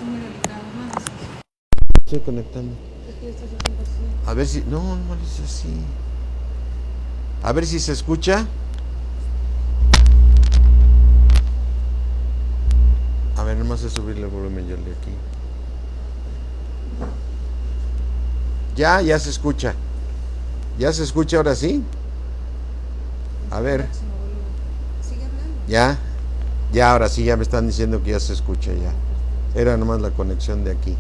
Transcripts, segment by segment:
muy delicado, ¿no? Estoy conectando. Aquí estás haciendo así. A ver si... No, no es así. A ver si se escucha. A ver, nomás es subirle el volumen yo de aquí. Ya se escucha. ¿Ya se escucha ahora sí? A ver. Sigue hablando. Ya, ahora sí, ya me están diciendo que ya se escucha ya. Era nomás la conexión de aquí.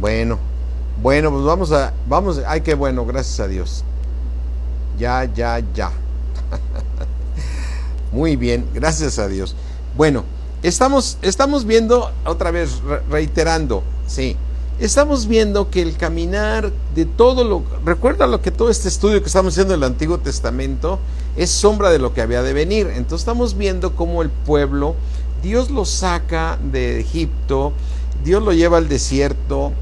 Bueno, pues ay, qué bueno, gracias a Dios. Ya. Muy bien, gracias a Dios. Bueno, estamos viendo, otra vez, reiterando, sí. Estamos viendo que el caminar de recuerda lo que todo este estudio que estamos haciendo del Antiguo Testamento es sombra de lo que había de venir. Entonces estamos viendo cómo el pueblo, Dios lo saca de Egipto, Dios lo lleva al desierto,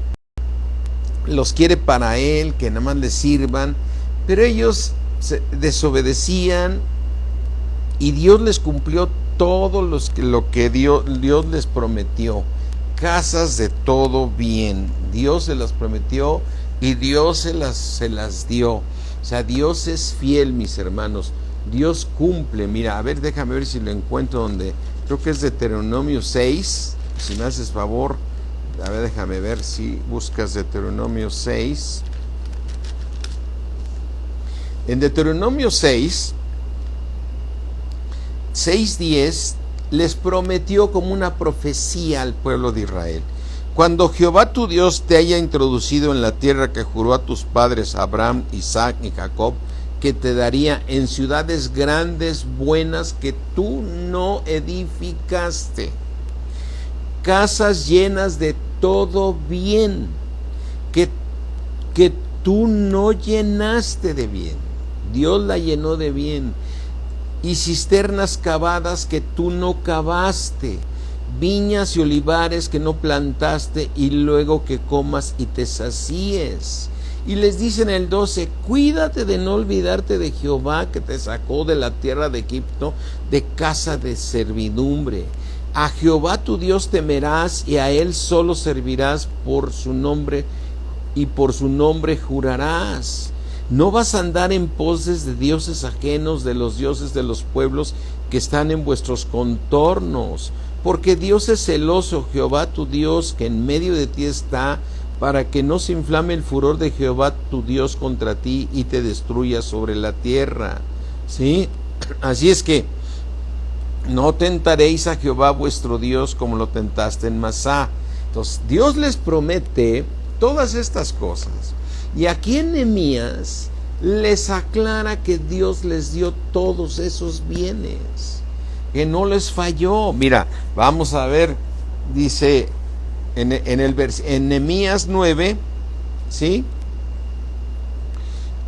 los quiere para Él, que nada más le sirvan, pero ellos desobedecían y Dios les cumplió todo lo que Dios les prometió. Casas de todo bien, Dios se las prometió y Dios se las dio. O sea, Dios es fiel, mis hermanos. Dios cumple. Mira, a ver, déjame ver si lo encuentro donde, creo que es Deuteronomio 6, si me haces favor. A ver, déjame ver si buscas Deuteronomio 6. En Deuteronomio 6:10 les prometió como una profecía al pueblo de Israel: cuando Jehová tu Dios te haya introducido en la tierra que juró a tus padres Abraham, Isaac y Jacob, que te daría, en ciudades grandes, buenas, que tú no edificaste, casas llenas de todo bien, que tú no llenaste de bien, Dios la llenó de bien, y cisternas cavadas que tú no cavaste, viñas y olivares que no plantaste, y luego que comas y te sacíes. Y les dice en el 12: cuídate de no olvidarte de Jehová, que te sacó de la tierra de Egipto, de casa de servidumbre. A Jehová tu Dios temerás, y a él solo servirás por su nombre, y por su nombre jurarás. No vas a andar en poses de dioses ajenos, de los dioses de los pueblos que están en vuestros contornos, porque Dios es celoso, Jehová tu Dios, que en medio de ti está, para que no se inflame el furor de Jehová tu Dios contra ti y te destruya sobre la tierra. ¿Sí? Así es que no tentaréis a Jehová vuestro Dios como lo tentaste en Masá. Entonces Dios les promete todas estas cosas. Y aquí en Nehemías les aclara que Dios les dio todos esos bienes, que no les falló. Mira, vamos a ver, dice en Nehemías 9, ¿sí?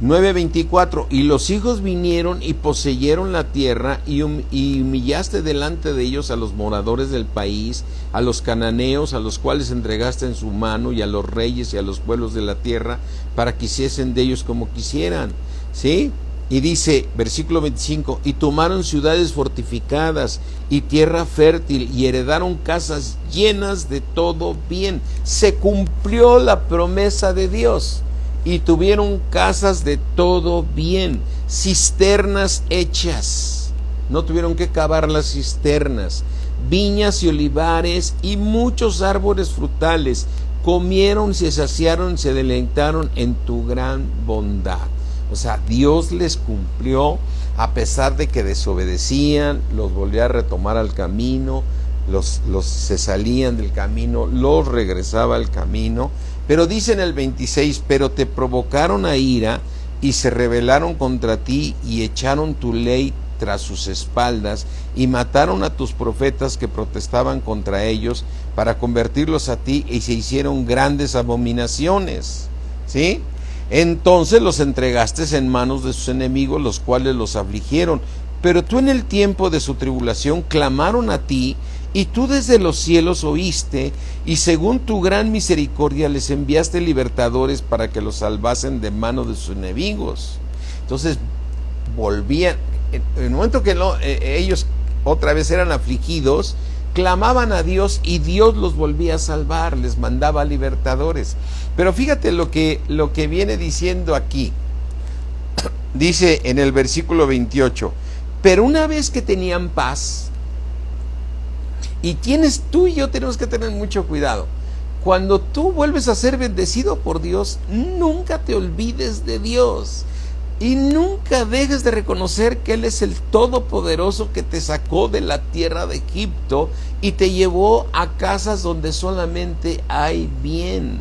9:24: y los hijos vinieron y poseyeron la tierra, y humillaste delante de ellos a los moradores del país, a los cananeos, a los cuales entregaste en su mano, y a los reyes y a los pueblos de la tierra, para que hiciesen de ellos como quisieran. ¿Sí? Y dice, versículo 25: y tomaron ciudades fortificadas y tierra fértil, y heredaron casas llenas de todo bien. Se cumplió la promesa de Dios. Y tuvieron casas de todo bien, cisternas hechas, no tuvieron que cavar las cisternas, viñas y olivares y muchos árboles frutales. Comieron, se saciaron, se deleitaron en tu gran bondad. O sea, Dios les cumplió, a pesar de que desobedecían, los volvía a retomar al camino, se salían del camino, los regresaba al camino. Pero dice en el 26: pero te provocaron a ira y se rebelaron contra ti y echaron tu ley tras sus espaldas y mataron a tus profetas que protestaban contra ellos para convertirlos a ti, y se hicieron grandes abominaciones. ¿Sí? Entonces los entregaste en manos de sus enemigos, los cuales los afligieron. Pero tú en el tiempo de su tribulación clamaron a ti, y tú desde los cielos oíste, y según tu gran misericordia les enviaste libertadores para que los salvasen de mano de sus enemigos. Entonces volvían, en el momento que ellos otra vez eran afligidos, clamaban a Dios y Dios los volvía a salvar, les mandaba libertadores. Pero fíjate lo que viene diciendo aquí. Dice en el versículo 28, pero una vez que tenían paz, y tú y yo tenemos que tener mucho cuidado. Cuando tú vuelves a ser bendecido por Dios, nunca te olvides de Dios. Y nunca dejes de reconocer que Él es el Todopoderoso que te sacó de la tierra de Egipto y te llevó a casas donde solamente hay bien.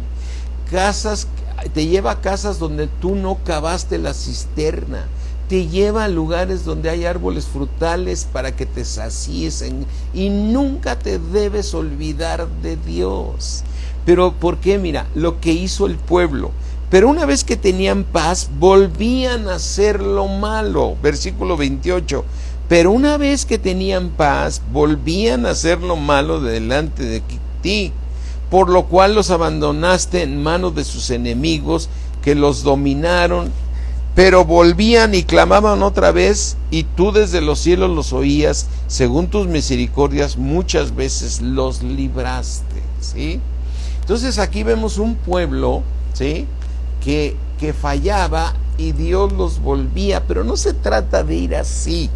Te lleva a casas donde tú no cavaste la cisterna. Te lleva a lugares donde hay árboles frutales para que te sacíes. Y nunca te debes olvidar de Dios. Pero ¿por qué? Mira, lo que hizo el pueblo. Pero una vez que tenían paz, volvían a hacer lo malo. Versículo 28. Pero una vez que tenían paz, volvían a hacer lo malo delante de ti. Por lo cual los abandonaste en manos de sus enemigos, que los dominaron. Pero volvían y clamaban otra vez, y tú desde los cielos los oías. Según tus misericordias, muchas veces los libraste. ¿Sí? Entonces aquí vemos un pueblo, ¿sí?, que fallaba y Dios los volvía, pero no se trata de ir así,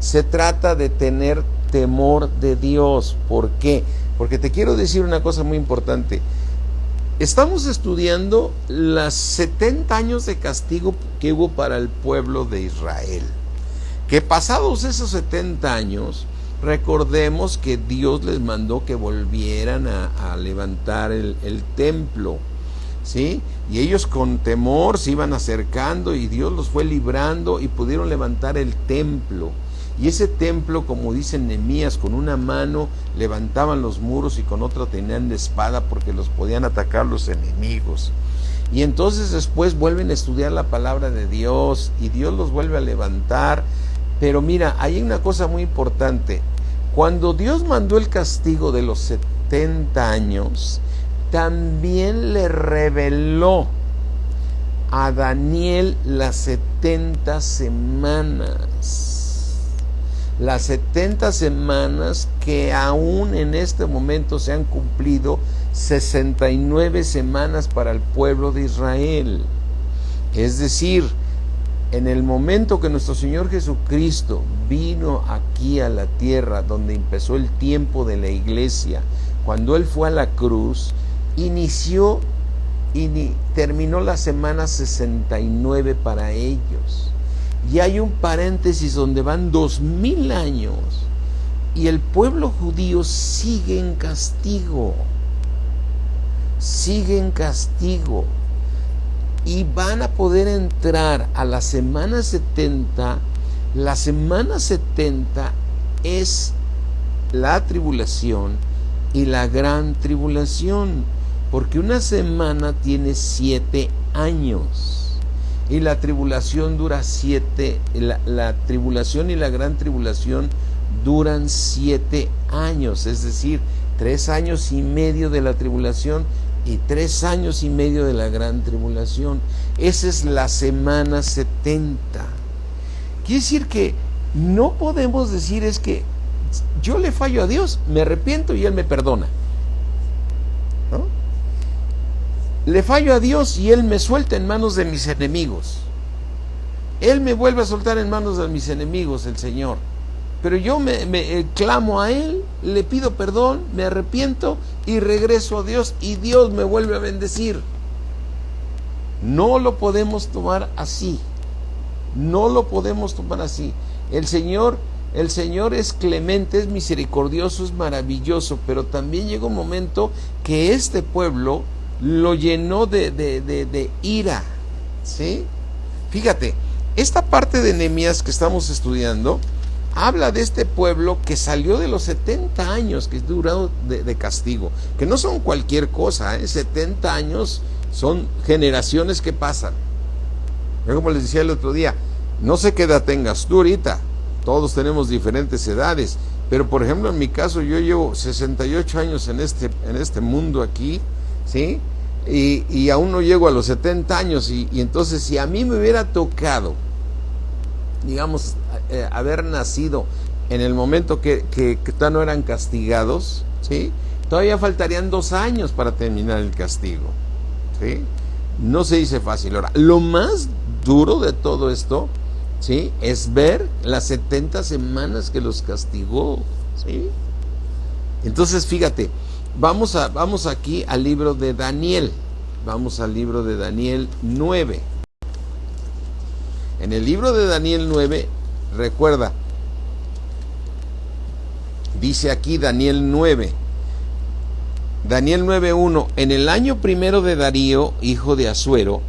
se trata de tener temor de Dios. ¿Por qué? Porque te quiero decir una cosa muy importante. Estamos estudiando los 70 años de castigo que hubo para el pueblo de Israel, que pasados esos 70 años, recordemos que Dios les mandó que volvieran a levantar el templo, ¿sí? Y ellos con temor se iban acercando y Dios los fue librando y pudieron levantar el templo. Y ese templo, como dice Nehemías, con una mano levantaban los muros y con otra tenían la espada porque los podían atacar los enemigos. Y entonces después vuelven a estudiar la palabra de Dios y Dios los vuelve a levantar. Pero mira, hay una cosa muy importante. Cuando Dios mandó el castigo de los 70 años, también le reveló a Daniel las 70 semanas. Las 70 semanas que aún en este momento se han cumplido 69 semanas para el pueblo de Israel. Es decir, en el momento que nuestro Señor Jesucristo vino aquí a la tierra, donde empezó el tiempo de la iglesia, cuando Él fue a la cruz, inició y terminó la semana 69 para ellos. Y hay un paréntesis donde van 2000 años y el pueblo judío sigue en castigo. Sigue en castigo. Y van a poder entrar a la semana 70. La semana 70 es la tribulación y la gran tribulación, porque una semana tiene 7 años y la tribulación dura 7, la tribulación y la gran tribulación duran 7 años, es decir, 3 años y medio de la tribulación y 3 años y medio de la gran tribulación. Esa es la semana 70. Quiere decir que no podemos decir es que yo le fallo a Dios, me arrepiento y Él me perdona, ¿no? Le fallo a Dios y Él me suelta en manos de mis enemigos. Él me vuelve a soltar en manos de mis enemigos, el Señor. Pero yo me clamo a Él, le pido perdón, me arrepiento y regreso a Dios y Dios me vuelve a bendecir. No lo podemos tomar así. No lo podemos tomar así. El Señor es clemente, es misericordioso, es maravilloso, pero también llega un momento que este pueblo lo llenó de ira, ¿sí? Fíjate, esta parte de Nehemías que estamos estudiando habla de este pueblo que salió de los 70 años que duró de castigo, que no son cualquier cosa, 70 años son generaciones que pasan. Yo, como les decía el otro día, no sé qué edad tengas tú ahorita, todos tenemos diferentes edades, pero por ejemplo en mi caso yo llevo 68 años en este mundo aquí, ¿sí? Y aún no llego a los 70 años y entonces si a mí me hubiera tocado, digamos, haber nacido en el momento que todavía no eran castigados, ¿sí? Todavía faltarían 2 años para terminar el castigo, ¿sí? No se dice fácil. Ahora, lo más duro de todo esto, ¿sí?, es ver las 70 semanas que los castigó, ¿sí? Entonces, fíjate, vamos aquí al libro de Daniel. Vamos al libro de Daniel 9. En el libro de Daniel 9, recuerda, dice aquí Daniel 9. Daniel 9:1, en el año primero de Darío, hijo de Asuero,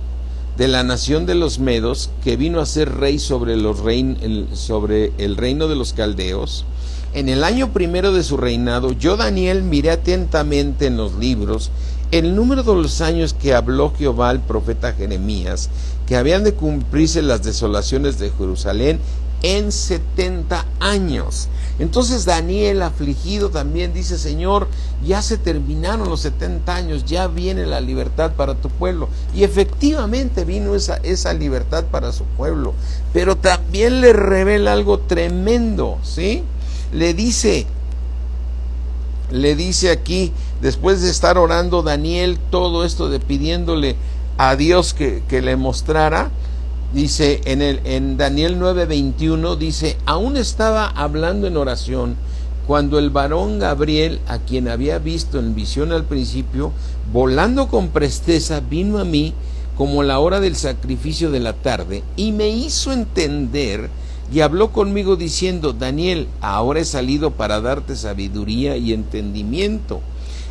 de la nación de los Medos, que vino a ser rey sobre el reino de los caldeos, en el año primero de su reinado, yo Daniel miré atentamente en los libros el número de los años que habló Jehová al profeta Jeremías, que habían de cumplirse las desolaciones de Jerusalén en 70 años. Entonces Daniel, afligido, también dice: Señor, ya se terminaron los 70 años, ya viene la libertad para tu pueblo. Y efectivamente vino esa libertad para su pueblo, pero también le revela algo tremendo, ¿sí? Le dice aquí, después de estar orando Daniel todo esto, de pidiéndole a Dios que le mostrara, dice en Daniel 9:21, dice: aún estaba hablando en oración cuando el varón Gabriel, a quien había visto en visión al principio, volando con presteza, vino a mí como la hora del sacrificio de la tarde, y me hizo entender y habló conmigo diciendo: Daniel, ahora he salido para darte sabiduría y entendimiento.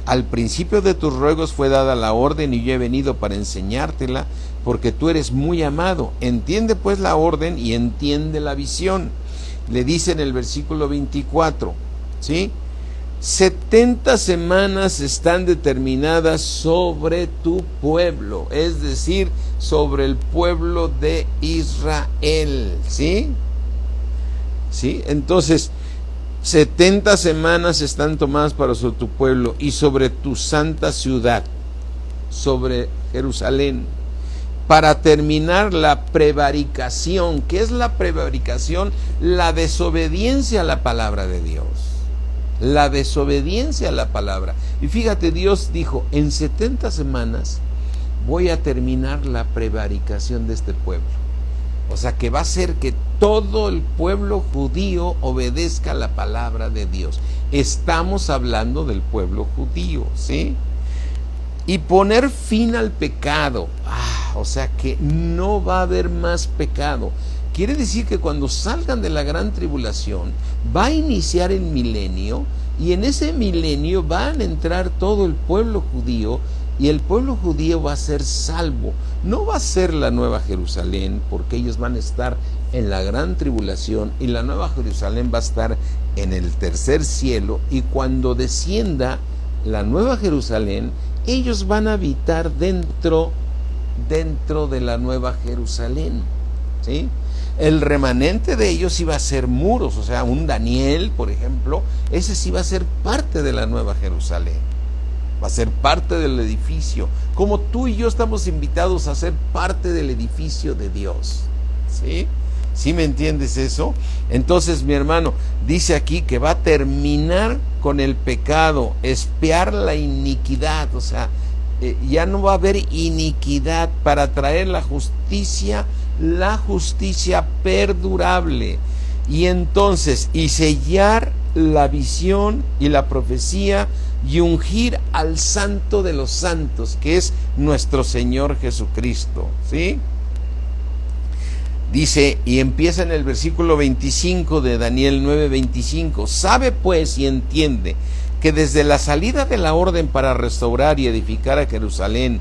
Al principio de tus ruegos fue dada la orden, y yo he venido para enseñártela, porque tú eres muy amado. Entiende pues la orden y entiende la visión. Le dice en el versículo 24, ¿sí? 70 semanas están determinadas sobre tu pueblo, es decir, sobre el pueblo de Israel, ¿sí? ¿Sí? Entonces, 70 semanas están tomadas para sobre tu pueblo y sobre tu santa ciudad, sobre Jerusalén, para terminar la prevaricación. ¿Qué es la prevaricación? La desobediencia a la palabra de Dios. La desobediencia a la palabra. Y fíjate, Dios dijo: en 70 semanas voy a terminar la prevaricación de este pueblo. O sea, que va a ser que todo el pueblo judío obedezca la palabra de Dios. Estamos hablando del pueblo judío, ¿sí? Y poner fin al pecado. O sea, que no va a haber más pecado. Quiere decir que cuando salgan de la gran tribulación, va a iniciar el milenio, y en ese milenio van a entrar todo el pueblo judío, y el pueblo judío va a ser salvo. No va a ser la Nueva Jerusalén, porque ellos van a estar en la gran tribulación, y la Nueva Jerusalén va a estar en el tercer cielo, y cuando descienda la Nueva Jerusalén, ellos van a habitar dentro de la Nueva Jerusalén, ¿sí? El remanente de ellos iba a ser muros, o sea, un Daniel, por ejemplo, ese sí va a ser parte de la Nueva Jerusalén, va a ser parte del edificio, como tú y yo estamos invitados a ser parte del edificio de Dios, ¿sí? ¿Sí me entiendes eso? Entonces, mi hermano, dice aquí que va a terminar con el pecado, expiar la iniquidad, o sea, ya no va a haber iniquidad, para traer la justicia perdurable, y entonces, y sellar la visión y la profecía, y ungir al Santo de los santos, que es nuestro Señor Jesucristo, ¿sí? Dice, y empieza en el versículo 25 de Daniel 9:25, sabe pues y entiende que desde la salida de la orden para restaurar y edificar a Jerusalén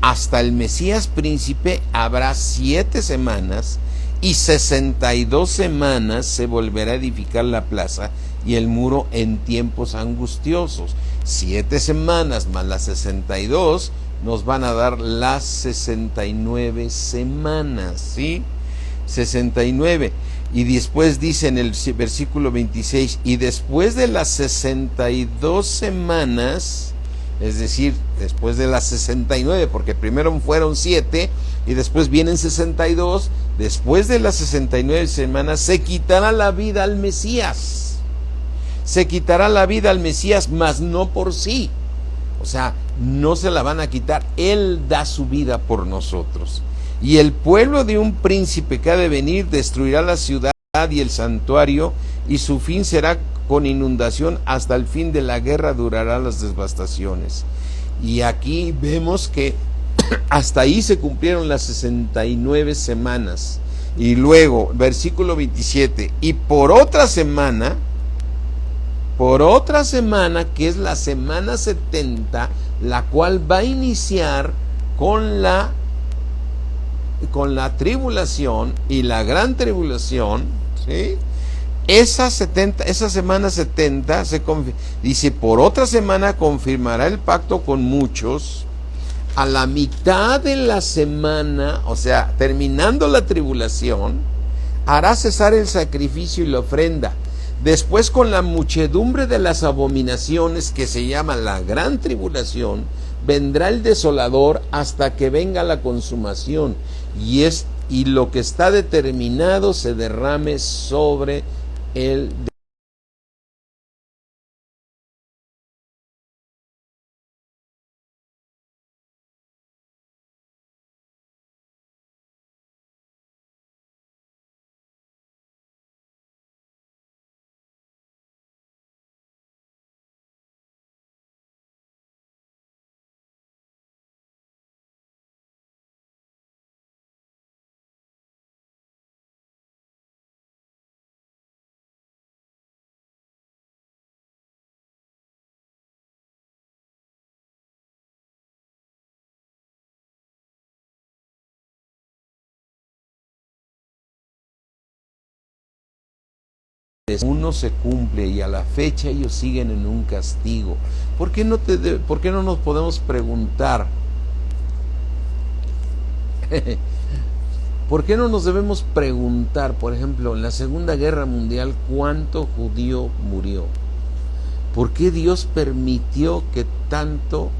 hasta el Mesías príncipe habrá 7 semanas, y 62 semanas se volverá a edificar la plaza y el muro en tiempos angustiosos. 7 semanas más las 62 nos van a dar las 69 semanas, ¿sí? 69. Y después dice en el versículo 26, y después de las 62 semanas, es decir, después de las 69, porque primero fueron 7 y después vienen 62, después de las 69 semanas se quitará la vida al Mesías. se quitará la vida al Mesías, mas no por sí. O sea, no se la van a quitar. Él da su vida por nosotros. Y el pueblo de un príncipe que ha de venir destruirá la ciudad y el santuario, y su fin será con inundación. Hasta el fin de la guerra durará las devastaciones. Y aquí vemos que hasta ahí se cumplieron las 69 semanas. Y luego, versículo 27, y por otra semana, que es la semana 70, la cual va a iniciar con la tribulación y la gran tribulación, ¿sí? Esa semana 70 dice, por otra semana confirmará el pacto con muchos. A la mitad de la semana, o sea, terminando la tribulación, hará cesar el sacrificio y la ofrenda. Después, con la muchedumbre de las abominaciones, que se llama la gran tribulación, vendrá el desolador hasta que venga la consumación, y lo que está determinado se derrame sobre el uno se cumple, y a la fecha ellos siguen en un castigo. ¿Por qué no nos podemos preguntar? ¿Por qué no nos debemos preguntar, por ejemplo, en la Segunda Guerra Mundial, cuánto judío murió? ¿Por qué Dios permitió que tanto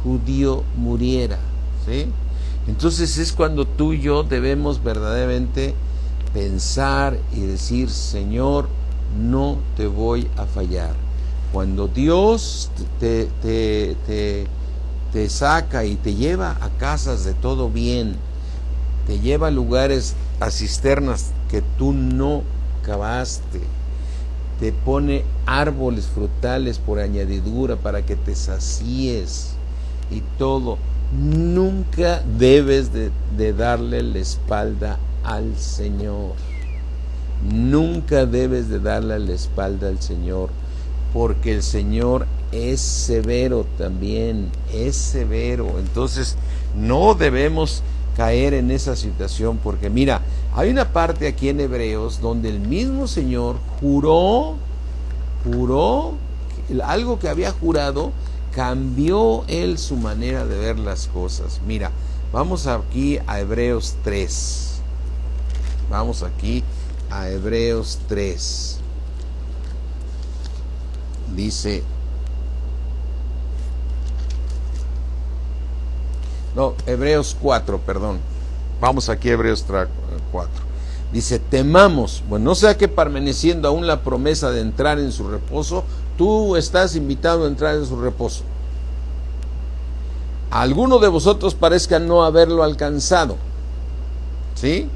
judío muriera? ¿Sí? Entonces es cuando tú y yo debemos verdaderamente pensar y decir, Señor, no te voy a fallar. Cuando Dios te saca y te lleva a casas de todo bien, te lleva a lugares, a cisternas que tú no cavaste, te pone árboles frutales por añadidura para que te sacíes y todo, nunca debes de darle la espalda al Señor. Nunca debes de darle la espalda al Señor, porque el Señor es severo también, es severo. Entonces no debemos caer en esa situación, porque mira, hay una parte aquí en Hebreos donde el mismo Señor juró algo que había jurado. Cambió él su manera de ver las cosas. Mira, vamos aquí a Hebreos 3. Vamos aquí a Hebreos 3. Dice, no, Hebreos 4, perdón. Vamos aquí a Hebreos 4. Dice, temamos, bueno, no sea que permaneciendo aún la promesa de entrar en su reposo, tú estás invitado a entrar en su reposo. A alguno de vosotros parezca no haberlo alcanzado, ¿sí?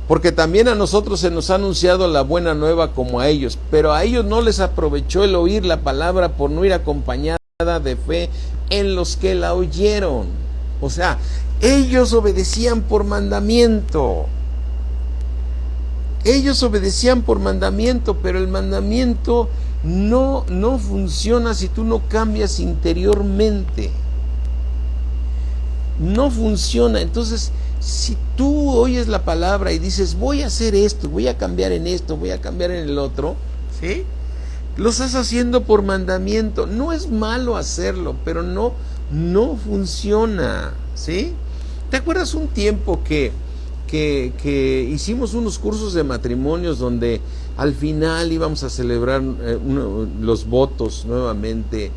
Porque también a nosotros se nos ha anunciado la buena nueva como a ellos, pero a ellos no les aprovechó el oír la palabra por no ir acompañada de fe en los que la oyeron. O sea, ellos obedecían por mandamiento. Ellos obedecían por mandamiento, pero el mandamiento no funciona si tú no cambias interiormente. No funciona. Entonces, si tú oyes la palabra y dices, voy a hacer esto, voy a cambiar en esto, voy a cambiar en el otro, ¿sí? Lo estás haciendo por mandamiento. No es malo hacerlo, pero no funciona, ¿sí? ¿Te acuerdas un tiempo que hicimos unos cursos de matrimonios donde al final íbamos a celebrar los votos nuevamente?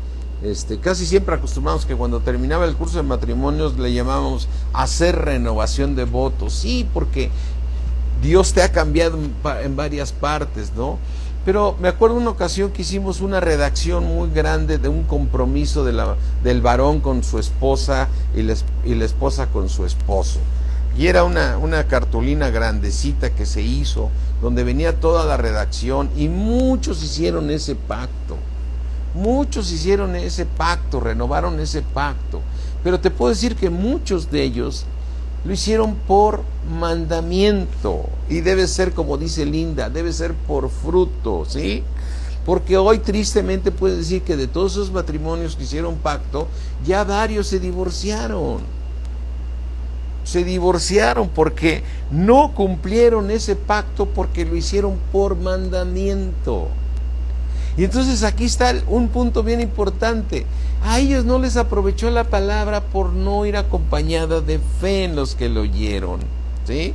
Casi siempre acostumbramos que cuando terminaba el curso de matrimonios le llamábamos hacer renovación de votos. Sí, porque Dios te ha cambiado en varias partes, ¿no? Pero me acuerdo una ocasión que hicimos una redacción muy grande de un compromiso del varón con su esposa y la esposa con su esposo. Y era una cartulina grandecita que se hizo, donde venía toda la redacción, y muchos hicieron ese pacto. Muchos hicieron ese pacto, renovaron ese pacto. Pero te puedo decir que muchos de ellos lo hicieron por mandamiento. Y debe ser, como dice Linda, debe ser por fruto, ¿sí? Porque hoy tristemente puedes decir que de todos esos matrimonios que hicieron pacto, ya varios se divorciaron. Se divorciaron porque no cumplieron ese pacto, porque lo hicieron por mandamiento. Y entonces aquí está un punto bien importante. A ellos no les aprovechó la palabra por no ir acompañada de fe en los que lo oyeron, ¿sí?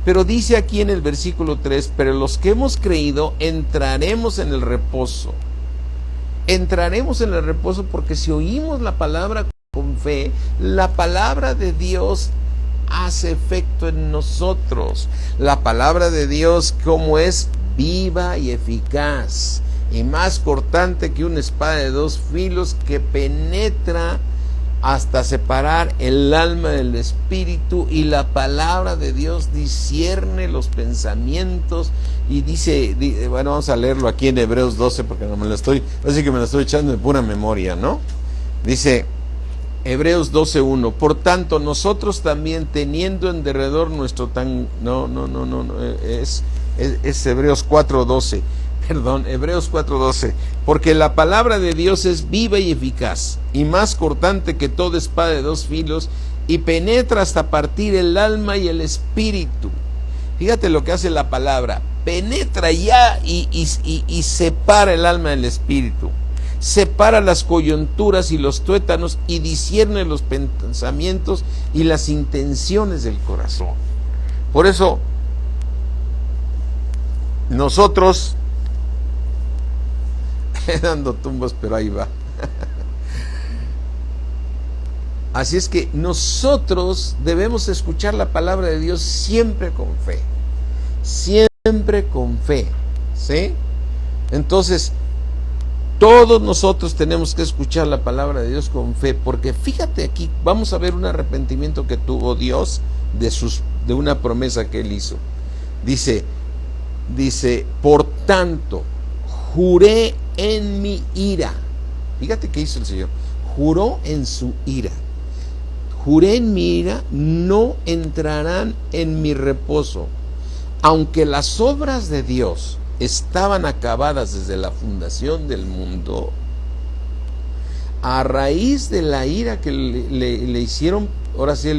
Pero dice aquí en el versículo 3, pero los que hemos creído entraremos en el reposo. Entraremos en el reposo porque si oímos la palabra con fe, la palabra de Dios hace efecto en nosotros. La palabra de Dios, como es viva y eficaz, y más cortante que una espada de dos filos, que penetra hasta separar el alma del espíritu, y la palabra de Dios discierne los pensamientos. Y dice, bueno, vamos a leerlo aquí en Hebreos 12, porque no me lo estoy, así que me lo estoy echando de pura memoria, ¿no? Dice Hebreos 12:1, por tanto nosotros también, teniendo en derredor nuestro tan, es Hebreos 4:12. Perdón, Hebreos 4:12, porque la palabra de Dios es viva y eficaz, y más cortante que toda espada de dos filos, y penetra hasta partir el alma y el espíritu. Fíjate lo que hace la palabra, penetra ya y separa el alma del espíritu, separa las coyunturas y los tuétanos, y discierne los pensamientos y las intenciones del corazón. Por eso, nosotros, dando tumbos, pero ahí va. Así es que nosotros debemos escuchar la palabra de Dios siempre con fe. Siempre con fe, ¿sí? Entonces, todos nosotros tenemos que escuchar la palabra de Dios con fe, porque fíjate aquí, vamos a ver un arrepentimiento que tuvo Dios de una promesa que Él hizo. Dice, por tanto, juré en mi ira. Fíjate qué hizo el Señor. Juró en su ira. Juré en mi ira, no entrarán en mi reposo. Aunque las obras de Dios estaban acabadas desde la fundación del mundo, a raíz de la ira que le hicieron, ahora sí,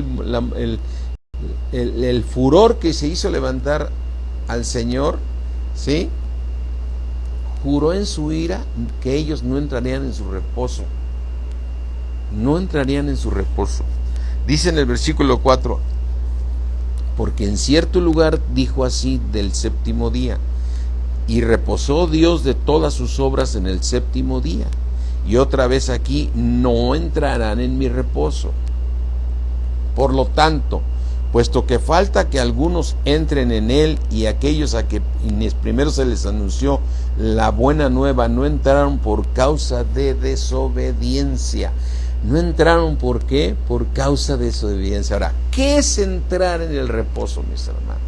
el furor que se hizo levantar al Señor, ¿sí? Juró en su ira que ellos no entrarían en su reposo. No entrarían en su reposo. Dice en el versículo 4, porque en cierto lugar dijo así del séptimo día, y reposó Dios de todas sus obras en el séptimo día. Y otra vez aquí, no entrarán en mi reposo. Por lo tanto, puesto que falta que algunos entren en él, y aquellos a que primero se les anunció la buena nueva no entraron por causa de desobediencia. No entraron, ¿por qué? Por causa de desobediencia. Ahora, ¿qué es entrar en el reposo, mis hermanos?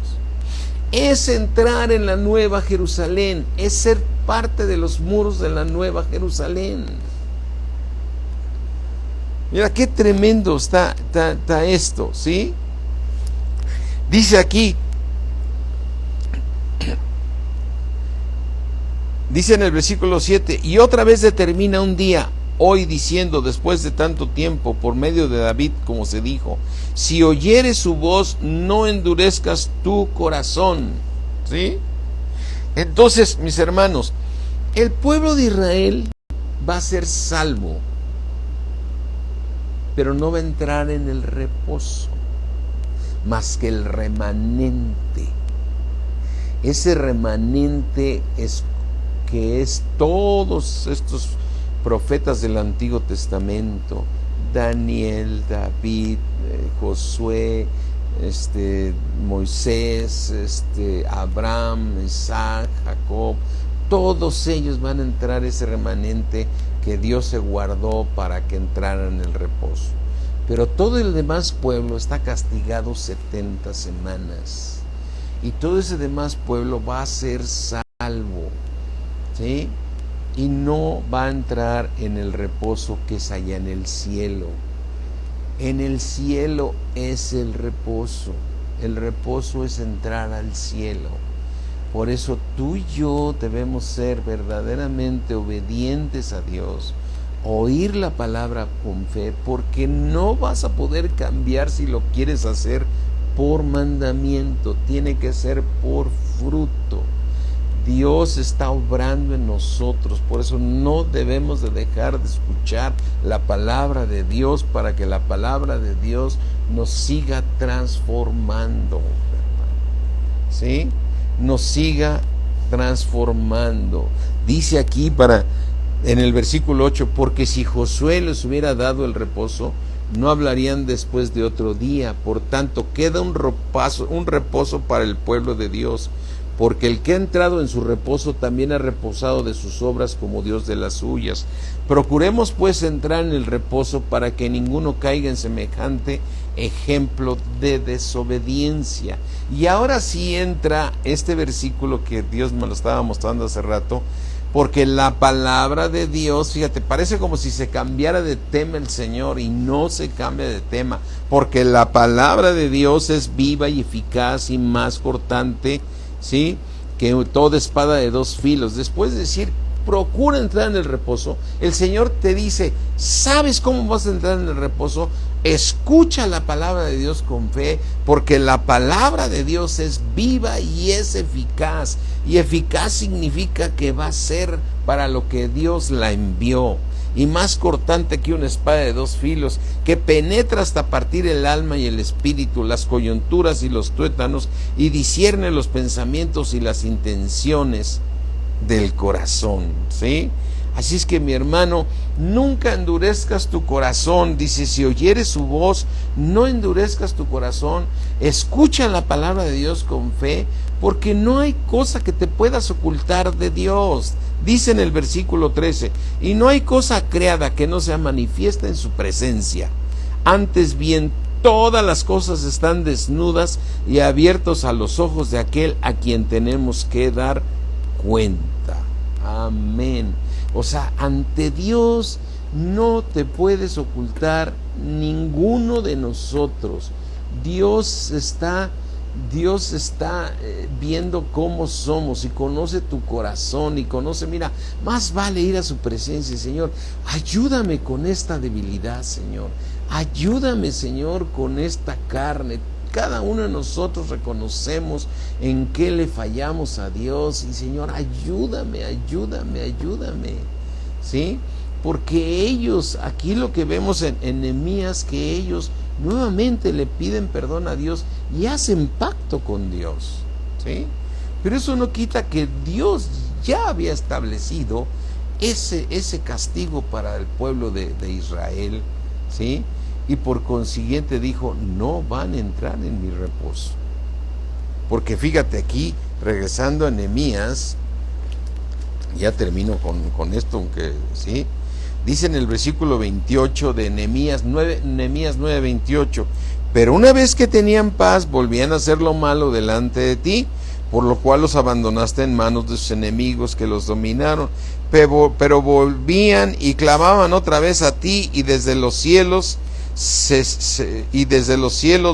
Es entrar en la nueva Jerusalén, es ser parte de los muros de la nueva Jerusalén. Mira qué tremendo está esto, ¿sí? Dice aquí, Dice en el versículo 7, y otra vez determina un día, hoy diciendo, después de tanto tiempo, por medio de David, como se dijo, si oyeres su voz, no endurezcas tu corazón. ¿Sí? Entonces, mis hermanos, el pueblo de Israel va a ser salvo, pero no va a entrar en el reposo, más que el remanente. Ese remanente es que es todos estos profetas del Antiguo Testamento, Daniel, David, Josué, Moisés, Abraham, Isaac, Jacob, todos ellos van a entrar ese remanente que Dios se guardó para que entraran en el reposo. Pero todo el demás pueblo está castigado 70 semanas. Y todo ese demás pueblo va a ser salvo, ¿sí? Y no va a entrar en el reposo que es allá en el cielo. En el cielo es el reposo. El reposo es entrar al cielo. Por eso tú y yo debemos ser verdaderamente obedientes a Dios, oír la palabra con fe, porque no vas a poder cambiar si lo quieres hacer por mandamiento, tiene que ser por fruto. Dios está obrando en nosotros, por eso no debemos de dejar de escuchar la palabra de Dios, para que la palabra de Dios nos siga transformando, ¿sí? Nos siga transformando. Dice aquí en el versículo 8, porque si Josué les hubiera dado el reposo, no hablarían después de otro día. Por tanto, queda un reposo para el pueblo de Dios, porque el que ha entrado en su reposo también ha reposado de sus obras como Dios de las suyas. Procuremos pues entrar en el reposo, para que ninguno caiga en semejante ejemplo de desobediencia. Y ahora sí entra este versículo que Dios me lo estaba mostrando hace rato, porque la palabra de Dios, fíjate, parece como si se cambiara de tema el Señor, y no se cambia de tema, porque la palabra de Dios es viva y eficaz y más cortante, ¿sí?, que toda espada de dos filos. Después de decir, procura entrar en el reposo, el Señor te dice, ¿sabes cómo vas a entrar en el reposo? Escucha la palabra de Dios con fe, porque la palabra de Dios es viva y es eficaz. Y eficaz significa que va a ser para lo que Dios la envió. Y más cortante que una espada de dos filos, que penetra hasta partir el alma y el espíritu, las coyunturas y los tuétanos, y discierne los pensamientos y las intenciones del corazón, ¿sí? Así es que, mi hermano, nunca endurezcas tu corazón. Dice, si oyeres su voz, no endurezcas tu corazón. Escucha la palabra de Dios con fe, porque no hay cosa que te puedas ocultar de Dios. Dice en el versículo 13, y no hay cosa creada que no sea manifiesta en su presencia. Antes bien, todas las cosas están desnudas y abiertos a los ojos de aquel a quien tenemos que dar cuenta. Amén. O sea, ante Dios no te puedes ocultar ninguno de nosotros. Dios está viendo cómo somos, y conoce tu corazón, y conoce, mira, más vale ir a su presencia. Señor, ayúdame con esta debilidad, Señor. Ayúdame, Señor, con esta carne. Cada uno de nosotros reconocemos en qué le fallamos a Dios, y Señor, ayúdame, ¿sí? Porque ellos, aquí lo que vemos en Nehemías, que ellos nuevamente le piden perdón a Dios y hacen pacto con Dios, ¿sí? Pero eso no quita que Dios ya había establecido ese castigo para el pueblo de Israel, ¿sí? Y por consiguiente dijo, no van a entrar en mi reposo. Porque fíjate aquí, regresando a Nehemías, ya termino con esto, aunque sí, dice en el versículo 28 de Nehemías 9:28, pero una vez que tenían paz, volvían a hacer lo malo delante de ti, por lo cual los abandonaste en manos de sus enemigos que los dominaron, pero volvían y clamaban otra vez a ti, y desde los cielos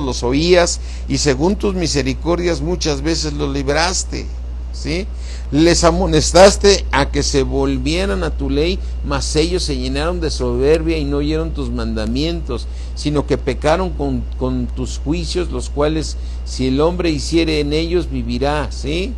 los oías, y según tus misericordias muchas veces los libraste, ¿sí? Les amonestaste a que se volvieran a tu ley, mas ellos se llenaron de soberbia y no oyeron tus mandamientos, sino que pecaron con tus juicios, los cuales si el hombre hiciere en ellos vivirá, ¿sí?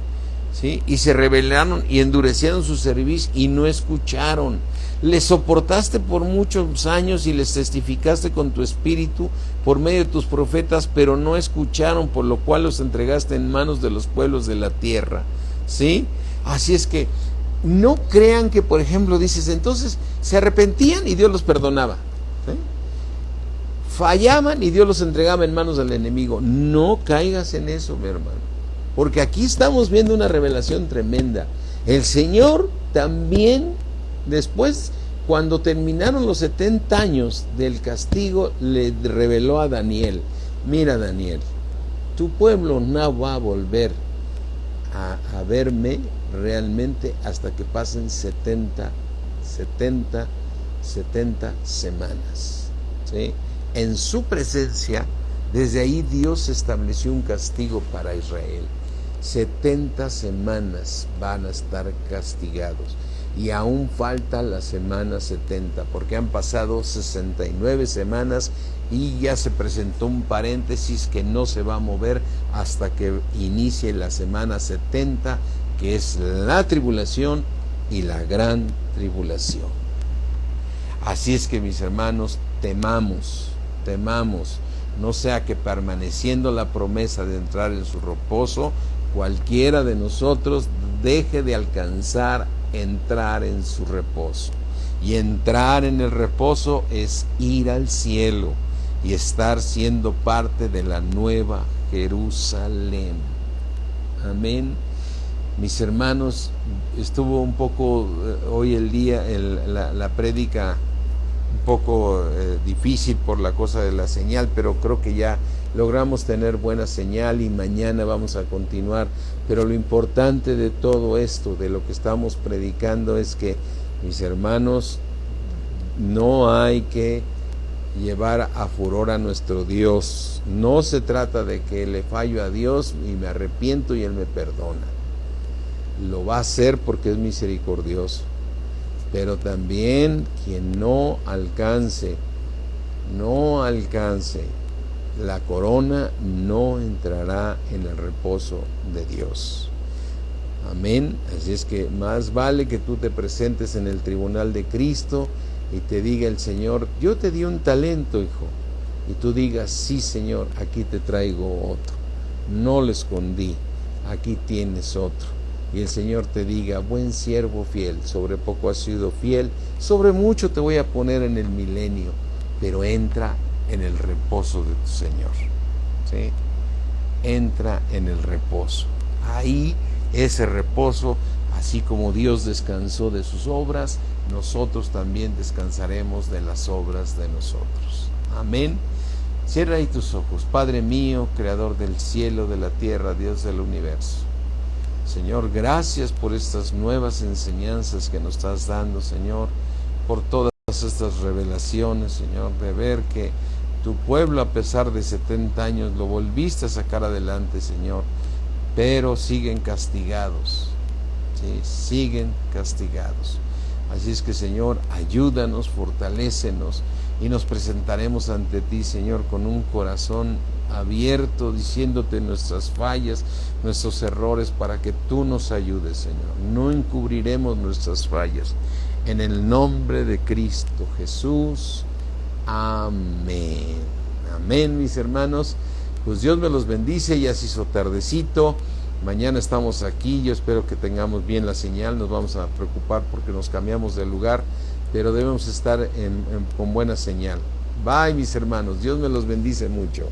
¿Sí? Y se rebelaron y endurecieron su cerviz y no escucharon. Les soportaste por muchos años y les testificaste con tu espíritu por medio de tus profetas, pero no escucharon, por lo cual los entregaste en manos de los pueblos de la tierra. ¿Sí? Así es que no crean que, por ejemplo, dices, entonces se arrepentían y Dios los perdonaba. ¿Sí? Fallaban y Dios los entregaba en manos del enemigo. No caigas en eso, mi hermano. Porque aquí estamos viendo una revelación tremenda. El Señor también, después, cuando terminaron los 70 años del castigo, le reveló a Daniel: mira, Daniel, tu pueblo no va a volver a verme realmente hasta que pasen 70 semanas. ¿Sí? En su presencia, desde ahí Dios estableció un castigo para Israel. 70 semanas van a estar castigados y aún falta la semana 70, porque han pasado 69 semanas y ya se presentó un paréntesis que no se va a mover hasta que inicie la semana 70, que es la tribulación y la gran tribulación. Así es que, mis hermanos, temamos, no sea que permaneciendo la promesa de entrar en su reposo, cualquiera de nosotros deje de alcanzar entrar en su reposo. Y entrar en el reposo es ir al cielo y estar siendo parte de la nueva Jerusalén. Amén. Mis hermanos, estuvo un poco hoy el día, la prédica un poco difícil por la cosa de la señal, pero creo que ya logramos tener buena señal y mañana vamos a continuar. Pero lo importante de todo esto, de lo que estamos predicando, es que, mis hermanos, no hay que llevar a furor a nuestro Dios. No se trata de que le fallo a Dios y me arrepiento y Él me perdona. Lo va a hacer porque es misericordioso. Pero también quien no alcance la corona, no entrará en el reposo de Dios. Amén. Así es que más vale que tú te presentes en el tribunal de Cristo y te diga el Señor: yo te di un talento, hijo. Y tú digas: sí, Señor, aquí te traigo otro. No lo escondí, aquí tienes otro. Y el Señor te diga: buen siervo fiel, sobre poco has sido fiel, sobre mucho te voy a poner en el milenio, pero entra en el reposo de tu Señor. ¿Sí? Entra en el reposo. Ahí, ese reposo, así como Dios descansó de sus obras, nosotros también descansaremos de las obras de nosotros. Amén. Cierra ahí tus ojos. Padre mío, creador del cielo, de la tierra, Dios del universo. Señor, gracias por estas nuevas enseñanzas que nos estás dando, Señor, por todas estas revelaciones, Señor, de ver que tu pueblo, a pesar de 70 años, lo volviste a sacar adelante, Señor, pero siguen castigados, ¿sí? Siguen castigados. Así es que, Señor, ayúdanos, fortalécenos y nos presentaremos ante ti, Señor, con un corazón abierto, diciéndote nuestras fallas, nuestros errores, para que tú nos ayudes, Señor. No encubriremos nuestras fallas. En el nombre de Cristo Jesús. Amén. Amén, mis hermanos. Pues Dios me los bendice. Ya se hizo tardecito. Mañana estamos aquí. Yo espero que tengamos bien la señal. Nos vamos a preocupar porque nos cambiamos de lugar, pero debemos estar con buena señal. Bye, mis hermanos. Dios me los bendice mucho.